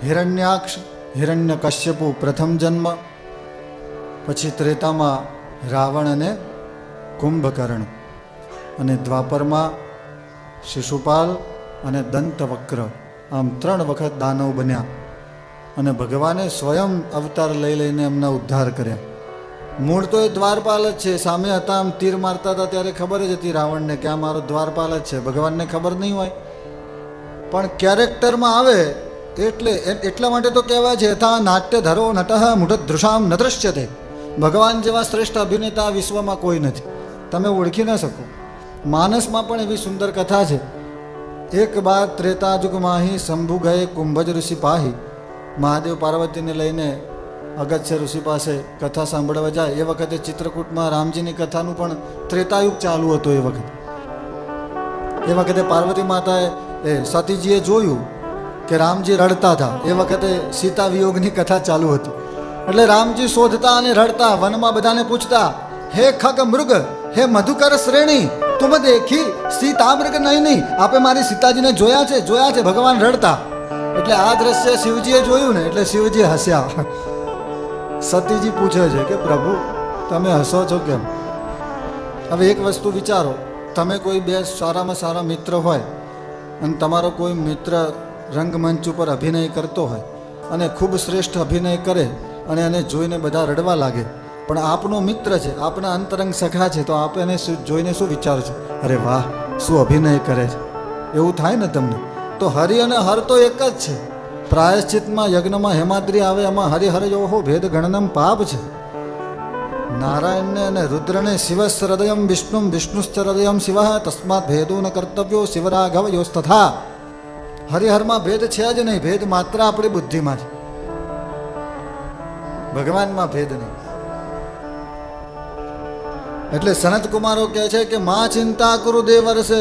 હિરણ્યાક્ષ, હિરણ્યકશ્યપુ પ્રથમ જન્મ, પછી ત્રેતામાં રાવણ અને કુંભકર્ણ, અને દ્વાપરમાં શિશુપાલ અને દંતવક્ર, આમ 3 વખત દાનવ બન્યા. અને ભગવાને સ્વયં અવતાર લઈ લઈને એમના ઉદ્ધાર કર્યા. મૂળ તો એ દ્વારપાલ જ છે. સામે હતા, આમ તીર મારતા હતા ત્યારે ખબર જ હતી રાવણને કે આ મારો દ્વારપાલ જ છે. ભગવાનને ખબર નહીં હોય, પણ કેરેક્ટરમાં આવે એટલે એટલા માટે તો કહેવાય છે યથા નાટ્ય ધરો નટઃ મુઢ દૃશામ ન દ્રશ્યતે. ભગવાન જેવા શ્રેષ્ઠ અભિનેતા વિશ્વમાં કોઈ નથી, તમે ઓળખી ન શકો. માનસમાં પણ એવી સુંદર કથા છે. એક બાર ત્રેતાયુગ માહી શંભુ ગયે કુંભજ ઋષિ પાહી. મહાદેવ પાર્વતીને લઈને અગત્ય ઋષિ પાસે કથા સાંભળવા જાય. એ વખતે ચિત્રકૂટમાં રામજીની કથાનું પણ ત્રેતાયુગ ચાલુ હતું. એ વખતે પાર્વતી માતાએ સતીજીએ જોયું કે રામજી રડતા હતા. એ વખતે સીતા વિયોગની કથા ચાલુ હતી. એટલે રામજી શોધતા અને રડતા, વનમાં બધાને પૂછતા, હે ખગ મૃગ, હે મધુકર શ્રેણી, તુમ દેખી સીતા મૃગ નહીં નહીં. આપે મારી સીતાજીને જોયા છે, જોયા છે. ભગવાન રડતા. એટલે આ દ્રશ્ય શિવજીએ જોયું ને એટલે શિવજી હસ્યા. સતીજી પૂછે છે કે પ્રભુ તમે હસો છો કેમ? હવે એક વસ્તુ વિચારો, તમે કોઈ 2 સારામાં સારા મિત્ર હોય અને તમારો કોઈ મિત્ર રંગમંચ ઉપર અભિનય કરતો હોય અને ખૂબ શ્રેષ્ઠ અભિનય કરે અને એને જોઈને બધા રડવા લાગે, પણ આપનો મિત્ર છે, આપના અંતરંગ સખા છે, તો આપ એને જોઈને શું વિચારો છો? અરે વાહ, શું અભિનય કરે છે, એવું થાય ને તમને? તો હરિ અને હર તો એક જ છે. પ્રાયશ્ચિતમાં યજ્ઞમાં હેમાદ્રી આવે, એમાં હરિહર યોહો ભેદ ગણનમ પાપ છે. નારાયણને અને રુદ્રને શિવસ્ હૃદયમ વિષ્ણુમ વિષ્ણુશ્ચ હૃદયમ શિવ તસ્માત ભેદો ન કર્તવ્યો શિવરાઘવ યોસ્તથા. હરિહરમાં ભેદ છે જ નહીં, ભેદ માત્ર આપણી બુદ્ધિમાં છે, ભગવાનમાં ભેદ નહીં. એટલે સનત કુમારો કહે છે કે મા ચિંતા કુરુ દેવર્ષે